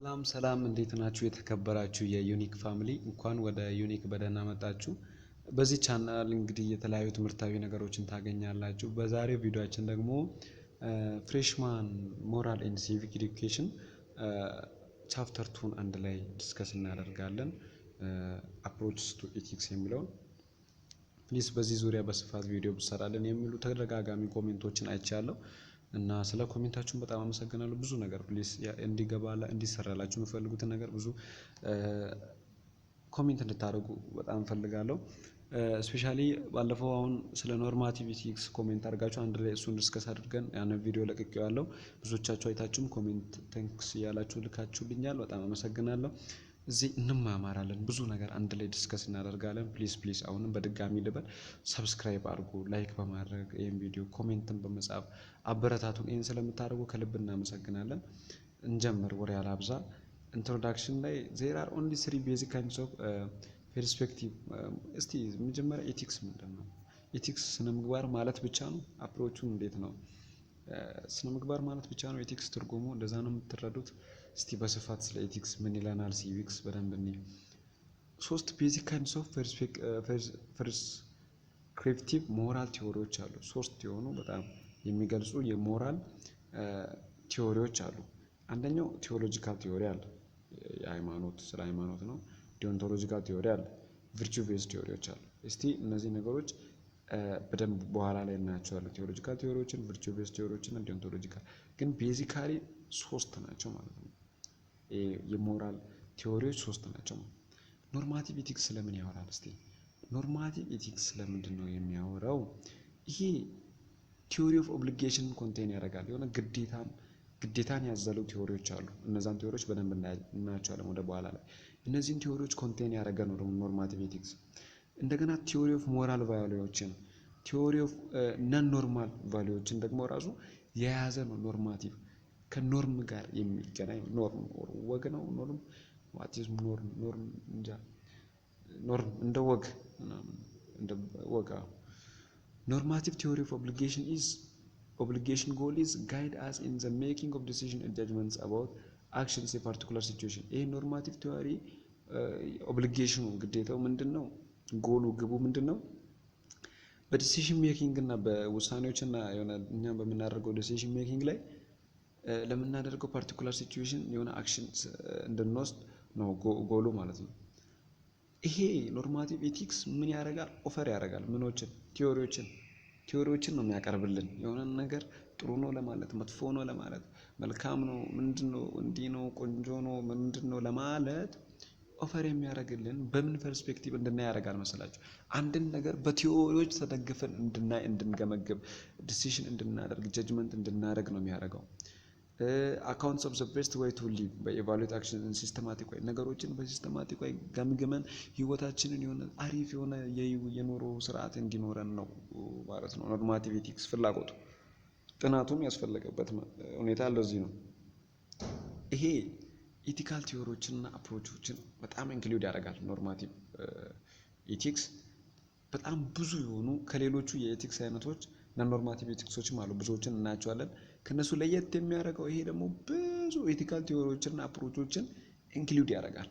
ሰላም እንዴት ናችሁ? የተከበራችሁ የዩኒክ ፋሚሊ እንኳን ወደ ዩኒክ በደህና መጣችሁ። በዚህ ቻናል እንግዲህ የተለያዩ ትምህርታዊ ነገሮችን ታገኛላችሁ። በዛሬው ቪዲዮአችን ደግሞ ፍሬሽማን ሞራል ኤንድ ሲቪክ ኤዱኬሽን ቻፕተር 2 አንድ ላይ ዲስከስ እናደርጋለን። አፕሮችስ ቱ ኤቲክስ የሚለውን ፕሊዝ በዚህ ዙሪያ በስፋት ቪዲዮ ብሰራለን የሚሉ ተደጋጋሚ ኮሜንቶችን አይቻለሁ እና ስለ ኮሜንታችሁን በጣም አመሰግናለሁ። ብዙ ነገር ፕሊዝ እንዲሰራላችሁ የምፈልጉትን ነገር ብዙ ኮሜንት እንድታደርጉ በጣም ፈልጋለሁ። ስፔሻሊ ባለፈው አሁን ስለ ኖርማቲቭ ኤቲክስ ኮሜንት አድርጋችሁ አንድ ላይ እሱን ዲስከስ አድርገን ያንን ቪዲዮ ለቅቄዋለሁ። ብዙዎቻችሁ አይታችሁም ኮሜንት ታንክስ እያላችሁ ልካችሁልኛል። በጣም አመሰግናለሁ። እዚህ እንማማራለን፣ ብዙ ነገር አንድ ላይ ዲስከስ እናደርጋለን። ፕሊዝ አሁንም በድጋሚ ልበል፣ ሰብስክራይብ አድርጉ፣ ላይክ በማድረግ ይሄን ቪዲዮ ኮሜንትን በመጻፍ አበረታቱን። ይሄን ስለምታደርጉ ከልብ እናመሰግናለን። እንጀምር፣ ወሬ አላብዛ። ኢንትሮዳክሽን ላይ there are only 3 basic kinds of perspective። እስቲ መጀመሪያ ኤቲክስ ምንድነው? ኤቲክስ ስነ ምግባር ማለት ብቻ ነው? አፕሮቹን እንዴት ነው? ስነ ምግባር ማለት ብቻ ነው ኤቲክስ ትርጉሙ? እንደዛ ነው የምትረዱት? እስቲ በስፋት ስለ ኤቲክስ ምን ይለናል ሲቪክስ በደንብ እንይ። 3 ቤዚክ ካይንድስ ኦፍ ፕሪስክሪፕቲቭ ሞራል ቲዎሪዎች አሉ። 3 የሆኑ በጣም የሚገልጹ የሞራል ቲዎሪዎች አሉ። አንደኛው ቲዮሎጂካል ቲዎሪ አለ፣ የሃይማኖት ስለ ሃይማኖት ነው። ዲዮንቶሎጂካል ቲዎሪ አለ፣ ቪርቹ ቤዝ ቲዎሪዎች አሉ። እስቲ እነዚህ ነገሮች በደንብ በኋላ ላይ እናያቸዋለን። ቲዮሎጂካል ቲዎሪዎችን፣ ቪርቹ ቤዝ ቲዎሪዎችን እና ዲዮንቶሎጂካል ግን ቤዚካሊ 3 ናቸው ማለት ነው። የሞራል ቲዎሪዎች 3 ናቸው። ኖርማቲቭ ኤቲክስ ስለምን ያወራል? እስቲ ኖርማቲቭ ኤቲክስ ስለምንድን ነው የሚያወራው? ይሄ ቲዎሪ ኦፍ ኦብሊጌሽን ኮንቴን ያደርጋል። የሆነ ግዴታን ያዘሉ ቲዎሪዎች አሉ። እነዛን ቲዎሪዎች በደንብ እናያቸዋለን ወደ በኋላ ላይ። እነዚህን ቲዎሪዎች ኮንቴን ያደረገ ነው ደግሞ ኖርማቲቭ ኤቲክስ። እንደገና ቲዎሪ ኦፍ ሞራል ቫልዩዎችን፣ ቲዎሪ ኦፍ ነን ኖርማል ቫልዩዎችን ደግሞ ራሱ የያዘ ነው ኖርማቲቭ። ከኖርም ጋር የሚገናኝ ኖርም ወግ ነው። ኖርም ዋት ኢዝ ኖርም እንጃ። ኖርም እንደ ወግ እንደ ወጋ። ኖርማቲቭ ቲዎሪ ኦፍ ኦብሊጌሽን ኢዝ obligation goal is guide us in the making of decision and judgments about actions in a particular situation። ይሄ ኖርማቲቭ ቲዎሪ ኦብሊጌሽኑ ግዴታው ምንድነው? ጎሉ ግቡ ምንድነው? በዲሲዥን ሜኪንግ እና በውሳኔዎች እና የሆነ እኛ በመናደርገው ዲሲዥን ሜኪንግ ላይ ለምናደርገው ፓርቲኩላር ሲቹዌሽን የሆነ አክሽን እንድንወስድ ነው ጎሉ ማለት ነው። ይሄ ኖርማቲቭ ኤቲክስ ምን ያደርጋል? ኦፈር ያደርጋል ምኖችን ቲዎሪዎችን ነው የሚያቀርብልን። የሆነ ነገር ጥሩ ነው ለማለት፣ መጥፎ ነው ለማለት፣ መልካም ነው ምንድነው፣ እንዲህ ነው፣ ቆንጆ ነው ምንድነው ለማለት ኦፈር የሚያደርግልን በምን ፐርስፔክቲቭ እንድናይ ያደርጋል መሰላችሁ? አንድን ነገር በቲዎሪዎች ተደግፈን እንድናይ፣ እንድንገመግብ፣ ዲሲዥን እንድናደርግ፣ ጀጅመንት እንድናደርግ ነው የሚያደርገው። አካውንትስ ኦፍ ዘ ቤስት ዌይ ቱ ሊቭ በኢቫሉዌት አክሽን ኢን ሲስተማቲክ ወይ፣ ነገሮችን በሲስተማቲክ ወይ ገምግመን ህይወታችንን የሆነ አሪፍ የሆነ የኑሮ ስርዓት እንዲኖረን ነው ማለት ነው ኖርማቲቭ ኤቲክስ ፍላጎቱ። ጥናቱም ያስፈለገበት ሁኔታ ለዚህ ነው። ይሄ ኤቲካል ቲዎሪዎችንና አፕሮቾችን በጣም ኢንክሉድ ያደርጋል ኖርማቲቭ ኤቲክስ። በጣም ብዙ የሆኑ ከሌሎቹ የኤቲክስ አይነቶች እና ኖርማቲቭ ኤቲክሶችም አሉ፣ ብዙዎችን እናያቸዋለን። ከነሱ ለየት የሚያደርገው ይሄ ደግሞ ብዙ ኤቲካል ቲዎሪዎችንና አፕሮቾችን ኢንክሉድ ያደርጋል።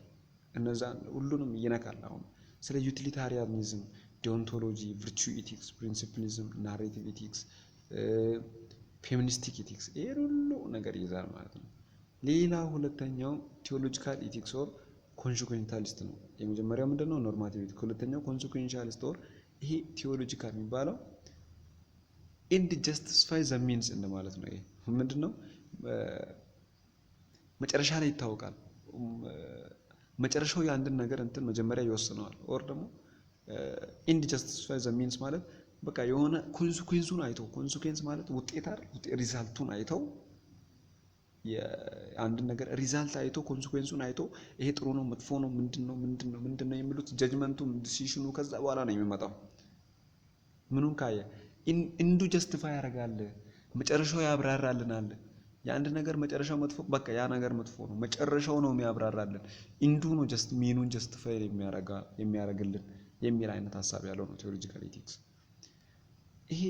እነዛን ሁሉንም ይነካል። አሁን ስለ ዩቲሊታሪያኒዝም፣ ዲዮንቶሎጂ፣ ቪርቹ ኤቲክስ፣ ፕሪንሲፕሊዝም፣ ናሬቲቭ ኤቲክስ፣ ፌሚኒስቲክ ኤቲክስ ይሄ ሁሉ ነገር ይይዛል ማለት ነው። ሌላ ሁለተኛው ቲዮሎጂካል ኤቲክስ ኦር ኮንሲኩዌንታሊስት ነው። የመጀመሪያው ምንድነው? ኖርማቲቭ ኤቲክስ። ሁለተኛው ኮንሲኩዌንሻሊስት ኦር ይሄ ቲዮሎጂካል የሚባለው ኤንድ ጀስቲፋይ ዘ ሚንስ እንደማለት ነው። ይሄ ምንድነው? መጨረሻ ላይ ይታወቃል። መጨረሻው የአንድን ነገር እንትን መጀመሪያ ይወስነዋል። ኦር ደግሞ ኤንድ ጀስቲፋይ ዘ ሚንስ ማለት በቃ የሆነ ኮንሲኩዌንሱን አይተው፣ ኮንሲኩዌንስ ማለት ውጤት አይደል? ሪዛልቱን አይተው የአንድን ነገር ሪዛልት አይቶ ኮንሲኩዌንሱን አይቶ ይሄ ጥሩ ነው መጥፎ ነው ምንድነው የሚሉት ጀጅመንቱን ዲሲሽኑ ከዛ በኋላ ነው የሚመጣው። ምኑን ካየ እንዱ ጀስቲፋይ ያደርጋል፣ መጨረሻው ያብራራልናል። የአንድ ነገር መጨረሻው መጥፎ በቃ ያ ነገር መጥፎ ነው መጨረሻው ነው የሚያብራራልን። እንዱ ነው ጀስት ሚኑን ጀስቲፋይ የሚያደርግልን የሚል አይነት ሐሳብ ያለው ነው ቲዮሎጂካል ኤቲክስ። ይሄ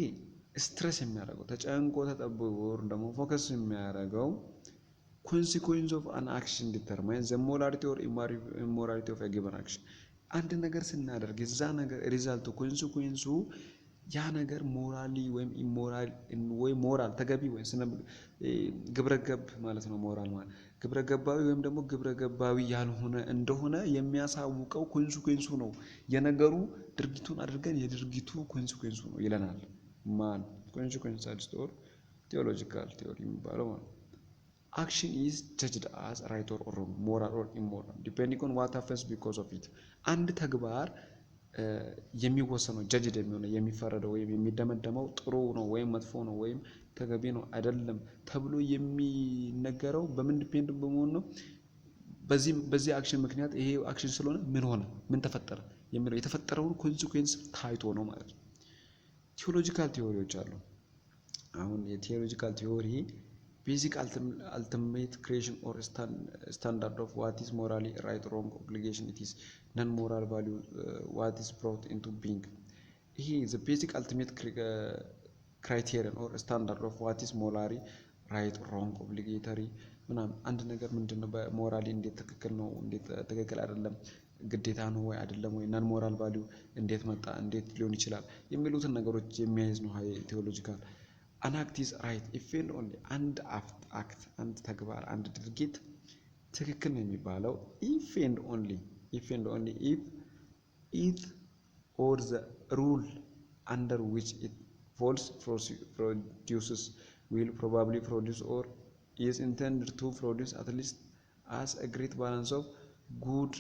ስትረስ የሚያደርገው ተጨንቆ ተጠብቆ ደግሞ ፎከስ የሚያደርገው consequence of an action determines the morality or immorality of a given action አንድ ነገር ስናደርግ የዛ ነገር ሪዛልቱ ኮንሲኩዌንሱ ያ ነገር ሞራሊ ወይም ኢሞራል ወይ ሞራል ተገቢ ወይ ግብረገብ ማለት ነው ሞራል ማለት ግብረገባዊ ወይም ደግሞ ግብረገባዊ ያልሆነ እንደሆነ የሚያሳውቀው ኮንሲኩዌንሱ ነው የነገሩ ድርጊቱን አድርገን የድርጊቱ ኮንሲኩዌንሱ ነው ይለናል ማን ኮንሲኩዌንስ ኦር ቴዎሎጂካል ቲዮሪ የሚባለው ማለት action is judged as right or wrong moral or immoral depending on what happens because of it አንድ ተግባር የሚወሰነው ጀጅድ የሚሆነው የሚፈረደው ወይም የሚደመደመው ጥሩ ነው ወይም መጥፎ ነው ወይም ተገቢ ነው አይደለም ተብሎ የሚነገረው በምን ዲፔንድ በመሆን ነው በዚህ አክሽን ምክንያት ይሄ አክሽን ስለሆነ ምን ሆነ ምን ተፈጠረ የሚለው የተፈጠረውን ኮንሲኩዌንስ ታይቶ ነው ማለት ነው ቲዮሎጂካል ቲዮሪዎች አሉ አሁን የቲዮሎጂካል ቲዮሪ basic ultimate creation or standard of what is morally right wrong obligation it is non-moral value what is brought into being here is the basic ultimate criterion or standard of what is morally right wrong obligatory ምናምን አንድ ነገር ምንድነው በሞራሊ እንዴት ትክክል ነው እንዴት ትክክል አይደለም ግዴታ ነው ወይ አይደለም ወይ non moral value እንዴት መጣ እንዴት ሊሆን ይችላል የሚሉትን ነገሮች የሚያይዝ ነው ሃይ ቴዎሎጂካል an act is right if and only and act and ተግባር አንድ ድርጊት ትክክል ነው የሚባለው if and only if it or the rule under which it falls produces will probably produce or is intended to produce at least as a great balance of good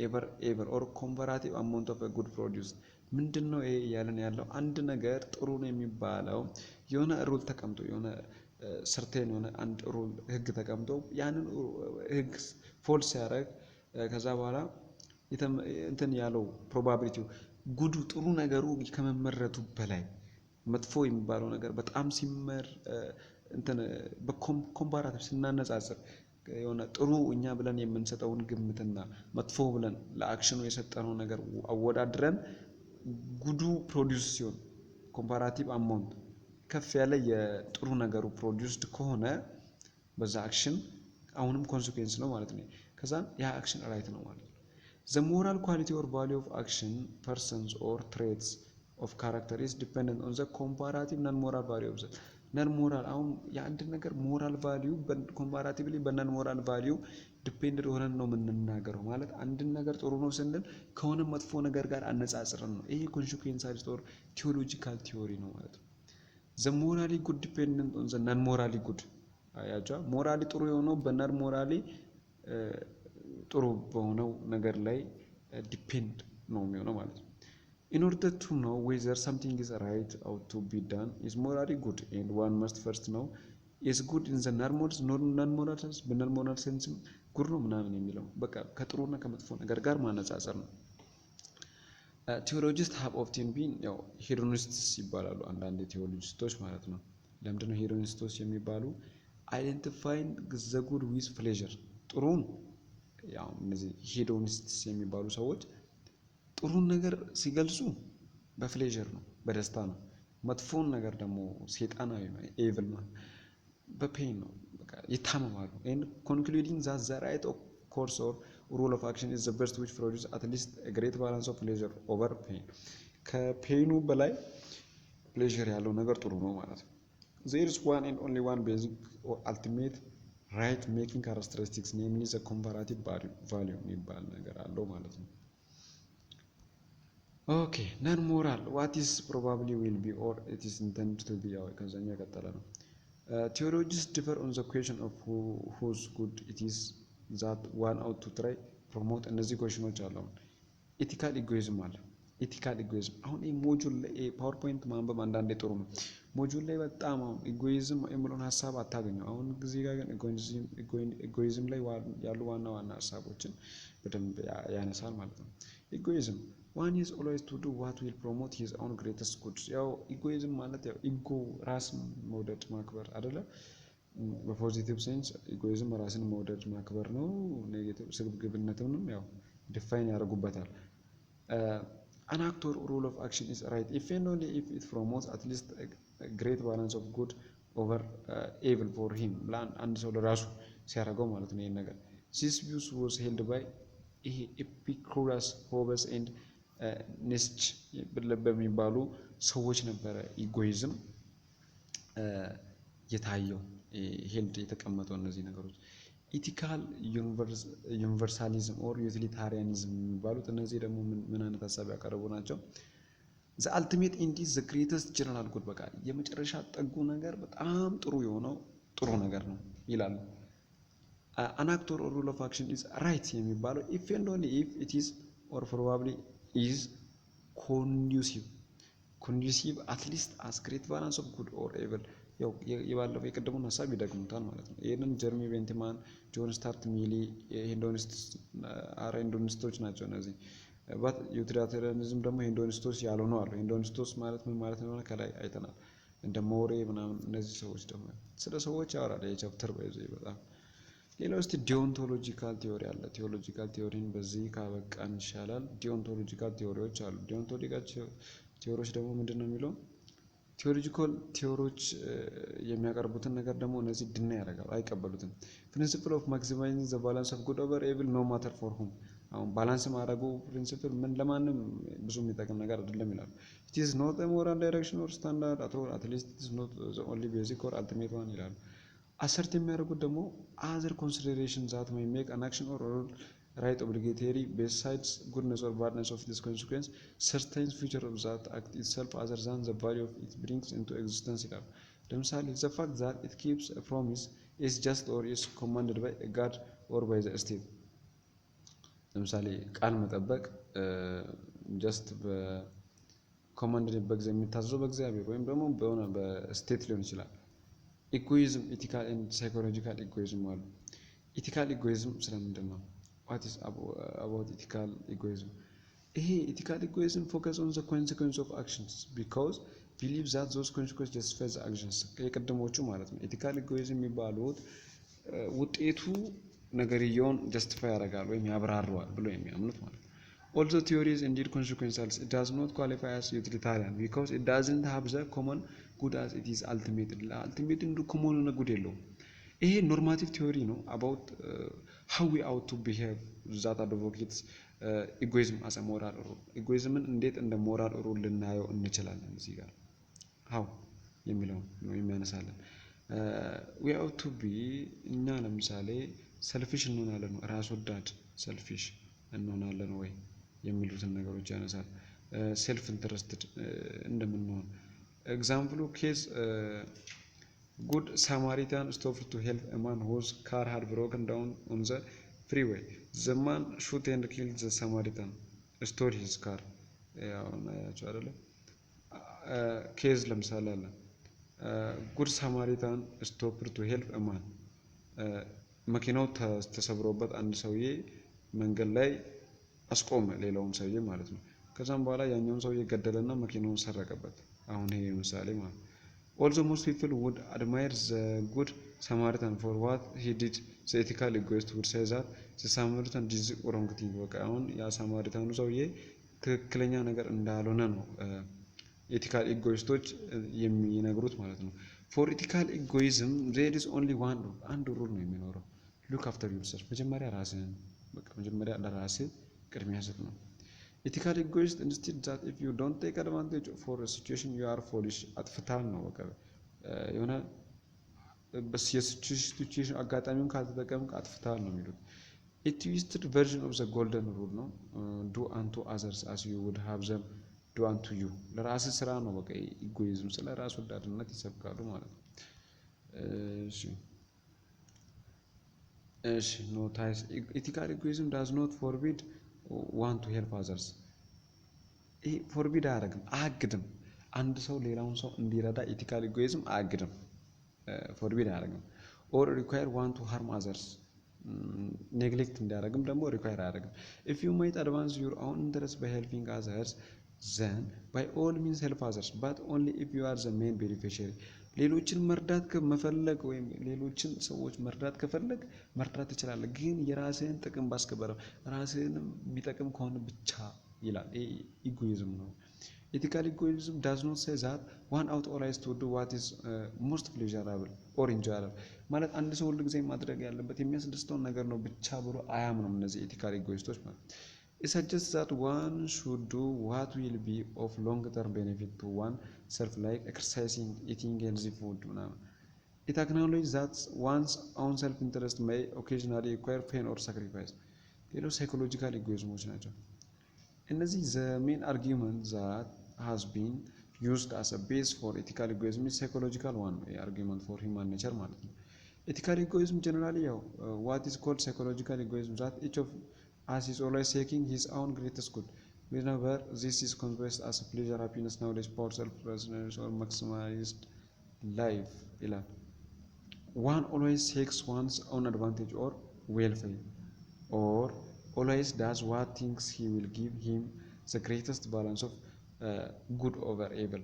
ever or comparative amount of a good produce ምንድነው ይሄ ያለን ያለው አንድ ነገር ጥሩ ነው የሚባለው የሆነ ሩል ተቀምጦ የሆነ ሰርቴን የሆነ አንድ ሩል ህግ ተቀምጦ ያንን ህግ ፎልስ ያደርግ ከዛ በኋላ እንትን ያለው ፕሮባቢሊቲው ጉዱ ጥሩ ነገሩ ከመመረቱ በላይ መጥፎ የሚባለው ነገር በጣም ሲመር እንትን በኮምፓራቲቭ ስናነጻጽር የሆነ ጥሩ እኛ ብለን የምንሰጠውን ግምትና መጥፎ ብለን ለአክሽኑ የሰጠነው ነገር አወዳድረን ጉዱ ፕሮዲዩስ ሲሆን ኮምፓራቲቭ አማውንት ከፍ ያለ የጥሩ ነገሩ ፕሮዲዩስድ ከሆነ በዛ አክሽን አሁንም ኮንሲኩዌንስ ነው ማለት ነው ከዛ ያ አክሽን ራይት ነው ማለት ነው the moral quality or value of action persons or traits of character is dependent on the comparative non moral value of the non moral አሁን የአንድ ነገር ሞራል ቫልዩ ኮምፓራቲቭሊ በነን ሞራል ቫልዩ ዲፔንድ ሆነን ነው የምንናገረው ማለት አንድ ነገር ጥሩ ነው ስንል ከሆነ መጥፎ ነገር ጋር አነጻጽረን ነው ይሄ ኮንሲኩዌንሳሊስት ኦር ቲዮሎጂካል ቲዮሪ ነው ማለት ነው the morally good dependent on the non morally good አያጃ ሞራሊ ጥሩ የሆነው በነን ሞራሊ ጥሩ በሆነው ነገር ላይ ዲፔንድ ነው የሚሆነው ማለት ነው in order to know whether something is right or to be done is morally good and one must first know is good in the non moral sense በነን ሞራል ሴንስ ጉድ ነው ምናምን የሚለው በቃ ከጥሩና ከመጥፎ ነገር ጋር ማነጻጸር ነው ቲዮሎጂስት have often been ያው ሄዶኒስትስ ይባላሉ አንዳንድ ቲዮሎጂስቶች ማለት ነው ለምንድነው ሄዶኒስቶች የሚባሉ identifying the good with pleasure ጥሩን ያው እነዚህ ሄዶኒስትስ የሚባሉ ሰዎች ጥሩን ነገር ሲገልጹ በፕሌዠር ነው በደስታ ነው መጥፎን ነገር ደግሞ ሰይጣናዊ ነው ኤቪል ነው በፔን ነው በቃ ይታመማሉ and concluding that the right of course or rule of action is the best which produces at least a great balance of pleasure over pain ከፔኑ በላይ ፕሌዠር ያለው ነገር ጥሩ ነው ማለት ነው there is one and only one basic or ultimate right making characteristics namely the comparative value የሚባል ነገር አለው ማለት ነው okay non moral what is probably will be or it is intended to be ያው ከዛኛ ቀጠለ ነው theologians differ on the question of whose good it is that one ought to try promote እነዚህ questions አሉ ethical egoism አለ ethical egoism አሁን ይሄ ሞጁል ላይ ፓወርፖይንት ማንበብ አንዳንዴ ጥሩ ነው ሞጁል ላይ በጣም አሁን ኢጎይዝም የሚለውን ሐሳብ አታገኙ አሁን ጊዜ ጋር ግን ኢጎይዝም ላይ ያሉ ዋና ሐሳቦችን በደንብ ያነሳል ማለት ነው ኢጎይዝም one is always to do what will promote his own greatest good ያው ኢጎይዝም ማለት ያው ኢጎ ራስ መውደድ ማክበር አይደለ በፖዚቲቭ ሴንስ ኢጎይዝም ራስን መውደድ ማክበር ነው ኔጌቲቭ ስግብግብነትንም ያው ዲፋይን ያደርጉበታል an act or rule of action is right if and only if it promotes at least a great balance of good over evil for him አንድ ሰው ለራሱ ሲያደርገው ማለት ነው ይሄን ነገር። this views was held by Epicurus, Hobbes and Nietzsche በሚባሉ ሰዎች ነበረ ኢጎይዝም የታየው ሄልድ የተቀመጠው እነዚህ ነገሮች። ኢቲካል ዩኒቨርሳሊዝም ኦር ዩቲሊታሪያኒዝም የሚባሉት እነዚህ ደግሞ ምን አይነት ሀሳብ ያቀረቡ ናቸው? ዘ አልቲሜት ኢንድ ኢዝ ዘ ግሬተስት ጀነራል ጉድ፣ በቃ የመጨረሻ ጠጉ ነገር በጣም ጥሩ የሆነው ጥሩ ነገር ነው ይላሉ። አን አክት ኦር ሩል ኦፍ አክሽን ኢዝ ራይት የሚባለው ኢፍ ኤንድ ኦንሊ ኢፍ ኢት ኢዝ ኦር ፕሮባብሊ ኢዝ ኮንዱሲቭ አትሊስት አስ ግሬት ባላንስ ኦፍ ጉድ ኦር ኤቭል። ያው የባለፈው የቀደሙን ሀሳብ ይደግሙታል ማለት ነው። ይህንን ጀርሚ ቤንቲማን፣ ጆን ስታርት ሚሊ ሄዶኒስቶች ናቸው እነዚህ። ባት ዩቲሊታሪያኒዝም ደግሞ ሄዶኒስቶች ያልሆኑ አሉ። ሄዶኒስቶች ማለት ምን ማለት እንደሆነ ከላይ አይተናል። እንደ ሞሬ ምናምን እነዚህ ሰዎች ደግሞ ስለ ሰዎች ያወራል የቻፕተር ባይዞ በጣም። ሌላው እስቲ ዲዮንቶሎጂካል ቲዮሪ አለ። ቲዮሎጂካል ቲዮሪን በዚህ ካበቃን ይሻላል። ዲዮንቶሎጂካል ቲዮሪዎች አሉ። ዲዮንቶሎጂካል ቲዮሪዎች ደግሞ ምንድን ነው የሚለው? ቲዮሎጂካል ቲዮሪዎች የሚያቀርቡትን ነገር ደግሞ እነዚህ ድና ያደርጋሉ፣ አይቀበሉትም። ፕሪንሲፕል ኦፍ ማክሲማይዚንግ ዘ ባላንስ ኦፍ ጉድ ኦቨር ኤቪል ኖ ማተር ፎር ሁም። አሁን ባላንስ ማድረጉ ፕሪንሲፕል ምን ለማንም ብዙ የሚጠቅም ነገር አይደለም ይላሉ። ኢት ኢዝ ኖት ኤ ሞራል ዳይሬክሽን ኦር ስታንዳርድ አት ኦል፣ አት ሊስት ኢት ኢዝ ኖት ዘ ኦንሊ ቤዚክ ኦር አልቲሜት ዋን ይላሉ። አሰርት የሚያደርጉት ደግሞ አዘር ኮንሲደሬሽን ዛት ሜይ ሜክ አን አክሽን ኦር ሩል right obligatory besides goodness or badness of this consequence, certain feature of that act itself other than the value of it brings into existence ይላሉ። ለምሳሌ the fact that it keeps a promise is just or is commanded by a god or by the state። ለምሳሌ ቃል መጠበቅ ጀስት በኮማንድ በጊዜ የሚታዘዘው በእግዚአብሔር ወይም ደግሞ በሆነ በስቴት ሊሆን ይችላል። ኢጎይዝም፣ ኢቲካል ኤንድ ሳይኮሎጂካል ኢጎይዝም አሉ። ኢቲካል ኢጎይዝም ስለምንድን ነው? What is about ethical egoism? Ethical egoism focuses on the consequence of actions because believes that those consequences justify the actions። የቀደሞቹ ማለት ነው። ethical egoism የሚባሉት ውጤቱ ነገርየውን ጀስቲፋይ ያደርጋል ወይም ያብራራዋል ብሎ የሚያምኑት ማለት ነው። Also theory is indeed consequential. It does not qualify as utilitarian because it doesn't have the common good as it is ultimate. ultimate እንዱ common እና good የለውም። ይሄ ኖርማቲቭ ቲዮሪ ነው about how we ought to behave that advocates egoism as a moral rule። ኢጎይዝምን እንዴት እንደ ሞራል ሩል ልናየው እንችላለን እዚህ ጋር how የሚለው ነው የሚያነሳለን። we ought to be እኛ ለምሳሌ ሰልፊሽ እንሆናለን፣ ራስ ወዳድ ሰልፊሽ እንሆናለን ወይ የሚሉትን ነገሮች ያነሳል። ሴልፍ ኢንተረስትድ እንደምንሆን ኤግዛምፕሉ ኬዝ Good Samaritan stopped to help a man whose car had broken down on the freeway. The man shot and killed the Samaritan, stole his car. ኬዝ ለምሳሌ አለ። ጉድ ሳማሪታን stopped to help a man። መኪናው ተሰብሮበት አንድ ሰውዬ መንገድ ላይ አስቆመ፣ ሌላውን ሰውዬ ማለት ነው። ከዛም በኋላ ያኛውን ሰውዬ ገደለና መኪናውን ሰረቀበት። አሁን ይሄ ምሳሌ ማለት ነው። Also most people would admire the good Samaritan for what he did. The ethical egoist would say that the Samaritan did the wrong thing። በቃ አሁን ያ ሳማሪታኑ ሰውዬ ትክክለኛ ነገር እንዳልሆነ ነው ኤቲካል ኢጎይስቶች የሚነግሩት ማለት ነው። For ethical egoism there is only one rule። አንድ ሩል ነው የሚኖረው። Look after yourself። መጀመሪያ ራስህን በቃ መጀመሪያ ለራስህ ቅድሚያ ስጥ ነው። Ethical egoist instead that if you don't take advantage for a situation you are foolish። አጥፍታል ነው በቃ የሆነ የሲቹዌሽን አጋጣሚውን ካልተጠቀምክ አጥፍታል ነው የሚሉት። A twisted version of the golden rule ነው do unto others as you would have them do unto you። ለራስህ ስራ ነው በቃ ኢጎይዝም፣ ስለ ራስ ወዳድነት ይሰብካሉ ማለት ነው። እሺ ኖታይስ ethical egoism does not forbid want to help others። ይሄ ፎርቢድ አያደርግም፣ አያግድም። አንድ ሰው ሌላውን ሰው እንዲረዳ ኢቲካል ኢጎይዝም አያግድም፣ ፎርቢድ አያደርግም። ኦር ሪኳየር want to harm others። ኔግሌክት እንዲያደርግም ደግሞ ሪኳየር አያደርግም። if you might advance your own interest by helping others then by all means help others but only if you are the main beneficiary። ሌሎችን መርዳት ከመፈለግ ወይም ሌሎችን ሰዎች መርዳት ከፈለግ መርዳት ትችላለህ፣ ግን የራስህን ጥቅም ባስከበረ ራስህን የሚጠቅም ከሆነ ብቻ ይላል። ኢጎይዝም ነው። Ethical egoism does not say that one ought always to do what is most pleasurable or enjoyable ማለት አንድ ሰው ሁሉ ጊዜ ማድረግ ያለበት የሚያስደስተውን ነገር ነው ብቻ ብሎ አያምኑም እነዚህ ኤቲካል ኢጎይስቶች ማለት It suggests that one should do what will be of long-term benefit to oneself, like exercising, eating healthy food. It acknowledges that one's own self-interest may occasionally require pain or sacrifice. ሌላው psychological egoism ናቸው። እነዚህ the main argument that has been used as a base for ethical egoism is psychological one, argument for human nature ማለት ነው። Ethical egoism generally what is called psychological egoism that each of us is always seeking his own greatest good. Whenever this is conceived as pleasure, happiness, knowledge, power, self-preservation, or maximized life, one always seeks one's own advantage or welfare, or always does what thinks he will give him the greatest balance of good over evil.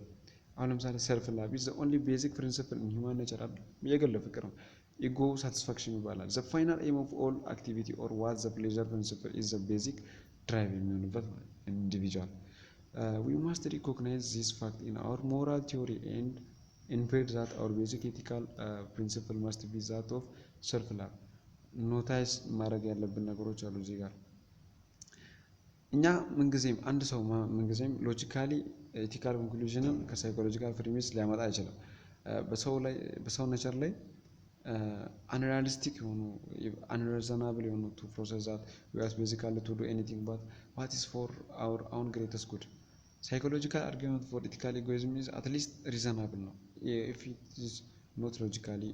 አሁን ለምሳሌ self love is the only basic principle in human nature. የግል ፍቅር ነው። Ego satisfaction ይባላል። The final aim of all activity or what the pleasure principle is the basic drive የሚሆንበት individual. We must recognize this fact in our moral theory and infer that our basic ethical principle must be that of self love. ኖታይስ ማድረግ ያለብን ነገሮች አሉ እዚህ ጋር እኛ ምንጊዜም አንድ ሰው ምንጊዜም ሎጂካሊ ኤቲካል ኮንክሉዥንን ከሳይኮሎጂካል ፕሪሚስ ሊያመጣ አይችልም። በሰው ኔቸር ላይ unrealistic የሆኑ unreasonable የሆኑ to process that we are basically to do anything but what is for our own greatest good. Psychological argument for ethical egoism is at least reasonable ነው if it is not logically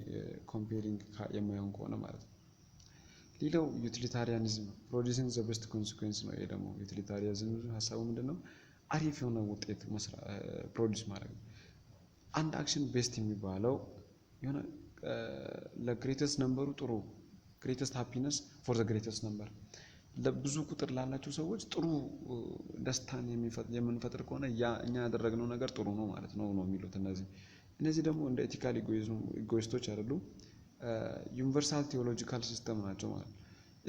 comparing የማይሆን ከሆነ ማለት ነው። ሌላው ዩቲሊታሪያኒዝም producing the best consequence ነው። ይሄ ደግሞ ዩቲሊታሪያኒዝም ሀሳቡ ምንድነው? አሪፍ የሆነ ውጤት ፕሮዲዩስ ማድረግ ነው። አንድ አክሽን ቤስት የሚባለው የሆነ ለግሬተስት ነምበሩ ጥሩ ግሬተስት ሃፒነስ ፎር ዘ ግሬተስት ነምበር ለብዙ ቁጥር ላላቸው ሰዎች ጥሩ ደስታን የምንፈጥር ከሆነ እኛ ያደረግነው ነገር ጥሩ ነው ማለት ነው የሚሉት እነዚህ ደግሞ እንደ ኤቲካል ኢጎይስቶች አይደሉም። ዩኒቨርሳል ቴዎሎጂካል ሲስተም ናቸው ማለት ነው።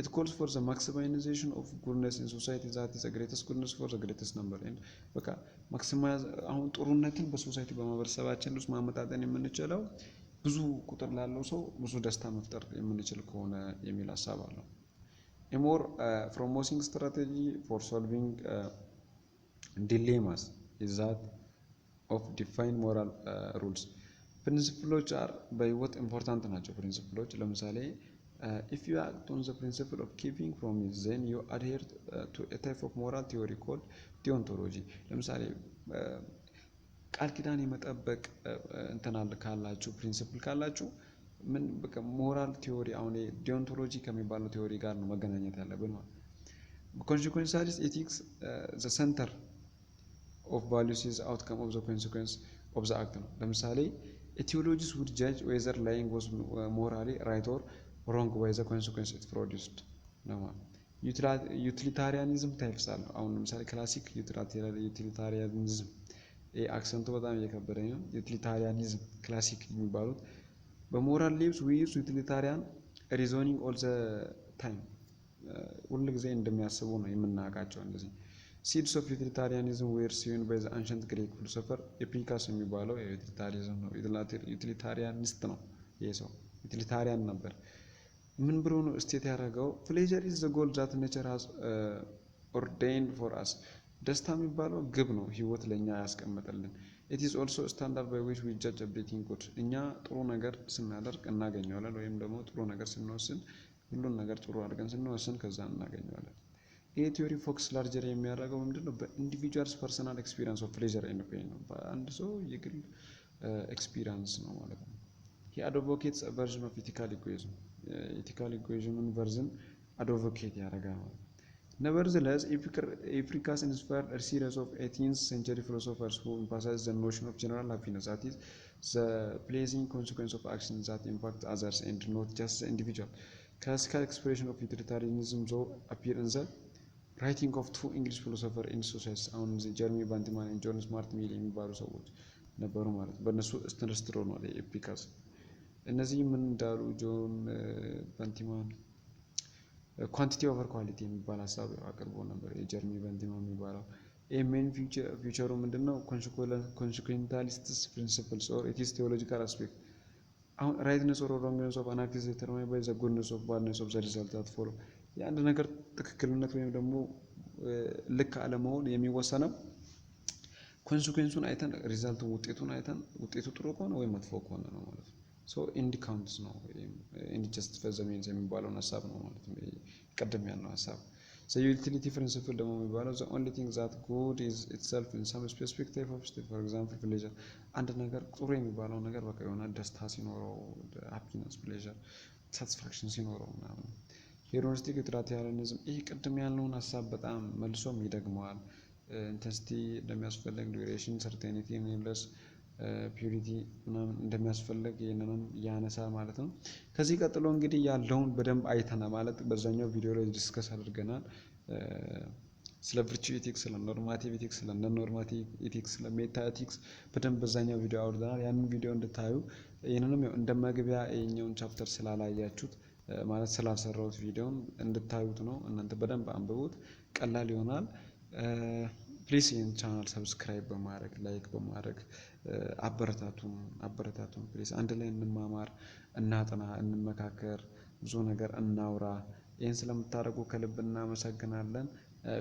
It calls for the maximization of goodness in society that is the greatest goodness for the greatest number and በቃ ማክሲማይዝ አሁን ጥሩነትን በሶሳይቲ በማህበረሰባችን ውስጥ ማመጣጠን የምንችለው ብዙ ቁጥር ላለው ሰው ብዙ ደስታ መፍጠር የምንችል ከሆነ የሚል ሐሳብ አለው። A more promising strategy for solving dilemmas is that of define moral rules. ፕሪንሲፕሎች በህይወት ኢምፖርታንት ናቸው። ፕሪንሲፕሎች ለምሳሌ if you act on the principle of keeping promise then you adhere to a type of moral theory called deontology. ለምሳሌ ቃል ኪዳን የመጠበቅ እንትናል ካላችሁ ፕሪንሲፕል ካላችሁ ምን በቃ ሞራል ቲዮሪ አሁን ዲዮንቶሎጂ ከሚባለው ቲዮሪ ጋር ነው መገናኘት ያለብን ማለት ነው። consequentialist ethics the center of values is outcome of the consequence of the act ነው። ለምሳሌ etiologists would judge whether lying was morally right or wrong by the consequence it produced ነው ማለት ነው። ዩቲሊታሪያኒዝም ታይፕስ አለ። አሁን ለምሳሌ ክላሲክ ዩቲሊታሪያኒዝም አክሰንቱ በጣም እየከበደኝ ነው። ዩቲሊታሪያኒዝም ክላሲክ የሚባሉት በሞራል ሊቭስ ዊ ዩዝ ዩቲሊታሪያን ሪዞኒንግ ኦል ዘ ታይም ሁሉ ጊዜ እንደሚያስቡ ነው የምናውቃቸው እንደዚህ seeds of utilitarianism were seen by the ancient Greek philosopher Epicurus የሚባለው ዩቲሊታሪያኒዝም ነው። ዩቲሊታሪያኒስት ነው ይሄ ሰው ዩቲሊታሪያን ነበር። ምን ብሎ ነው ስቴት ያደረገው? pleasure is the goal that nature has ordained for us. ደስታ የሚባለው ግብ ነው ህይወት ለኛ ያስቀመጠልን። it is also a standard by which we judge everything good. እኛ ጥሩ ነገር ስናደርግ እናገኘዋለን ወይም ደግሞ ጥሩ ነገር ስንወስን ሁሉን ነገር ጥሩ አድርገን ስንወስን ከዛ እናገኘዋለን። ይሄ ቲዮሪ ፎክስ ላርጀር የሚያደርገው ምንድነው? በኢንዲቪጁዋልስ ፐርሰናል ኤክስፒሪየንስ ኦፍ ፕሌዠር ኤንድ ፔን ነው። በአንድ ሰው የግል ኤክስፒሪየንስ ነው ማለት ነው። he advocates a version of ethical egoism. ethical egoism version advocate ያደርጋል ማለት ነው። Nevertheless, Epicurus inspired a series of 18th century philosophers who emphasized the notion of general happiness, that is, the pleasing consequence of actions that impact others and not just the individual. Classical expression of utilitarianism though appear in the writing of two English philosophers in society, አሁን ጀርሚ ባንቲማን and ጆን ስማርት ሚል የሚባሉ ሰዎች ነበሩ ማለት ነው። በእነሱ ስትነስትሮ ነው ኤፒካስ። እነዚህ ምን እንዳሉ ጆን ባንቲማን ኳንቲቲ ኦቨር ኳሊቲ የሚባል ሀሳብ አቅርቦ ነበር። የጀርሚ ባንቲማን የሚባለው ሜን ፊውቸሩ ምንድነው? ኮንሲኩዌንታሊስትስ ፕሪንሲፕልስ ኦር ኢትስ ቴዎሎጂካል አስፔክት። አሁን ራይትነስ ኦር ሮንግነስ ኦፍ አን አክት ኢዝ ዲተርማይንድ ባይ ዘ ጉድነስ ኦፍ ባድነስ ኦፍ ዘ ሪዛልት ዛት ፎሎ። የአንድ ነገር ትክክልነት ወይም ደግሞ ልክ አለመሆን የሚወሰነው ኮንሲኩዌንሱን አይተን ሪዛልቱ ውጤቱን አይተን ውጤቱ ጥሩ ከሆነ ወይም መጥፎ ከሆነ ነው ማለት ነው። ሶ ኢንድ ካውንትስ ነው ኢንድ ጀስቲፋይስ ዘ ሚንስ የሚባለውን ሀሳብ ነው ማለት ነው። ቀደም ያልነው ሀሳብ ዘ ዩቲሊቲ ፕሪንሲፕል ደግሞ የሚባለው ዘ ኦንሊ ቲንግ ዛት ጉድ ኢዝ ኢትሰልፍ ኢን ሰም ስፔሲፊክ ታይፕ ኦፍ ስቴት ፎር ኤግዛምፕል ፕሌዠር። አንድ ነገር ጥሩ የሚባለው ነገር በቃ የሆነ ደስታ ሲኖረው ሃፒነስ፣ ፕሌዠር፣ ሳቲስፋክሽን ሲኖረው ምናምን። ሄዶኒስቲክ ዩቲሊታሪያኒዝም ይህ ቅድም ያልነውን ሀሳብ በጣም መልሶም ይደግመዋል። ኢንተንሲቲ እንደሚያስፈልግ፣ ዱሬሽን፣ ሰርቴኒቲ፣ ኔምለስ፣ ፒዩሪቲ ምናምን እንደሚያስፈልግ ይህንንም ያነሳል ማለት ነው። ከዚህ ቀጥሎ እንግዲህ ያለውን በደንብ አይተናል ማለት በዛኛው ቪዲዮ ላይ ዲስከስ አድርገናል። ስለ ቪርቹ ኤቲክስ፣ ስለ ኖርማቲቭ ኤቲክስ፣ ስለ ነን ኖርማቲቭ ኤቲክስ፣ ስለ ሜታ ኤቲክስ በደንብ በዛኛው ቪዲዮ አውርደናል። ያንን ቪዲዮ እንድታዩ ይህንንም እንደ መግቢያ የኛውን ቻፕተር ስላላያችሁት ማለት ስላልሰራሁት ቪዲዮን እንድታዩት ነው። እናንተ በደንብ አንብቡት፣ ቀላል ይሆናል። ፕሊስ ይህን ቻናል ሰብስክራይብ በማድረግ ላይክ በማድረግ አበረታቱን ፕሊስ። አንድ ላይ እንማማር፣ እናጥና፣ እንመካከር፣ ብዙ ነገር እናውራ። ይህን ስለምታደርጉ ከልብ እናመሰግናለን።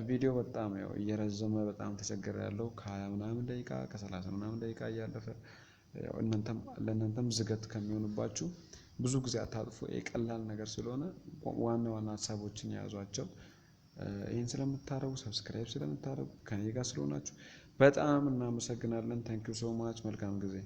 ቪዲዮ በጣም ያው እየረዘመ በጣም ተቸግሬያለሁ። ከ20 ምናምን ደቂቃ ከ30 ምናምን ደቂቃ እያለፈ ያው ለእናንተም ዝገት ከሚሆንባችሁ ብዙ ጊዜ አታጥፉ። ቀላል ነገር ስለሆነ ዋና ዋና ሀሳቦችን የያዟቸው። ይህን ስለምታደርጉ ሰብስክራይብ ስለምታደርጉ ከኔ ጋር ስለሆናችሁ በጣም እናመሰግናለን። ታንኪዩ ሶ ማች። መልካም ጊዜ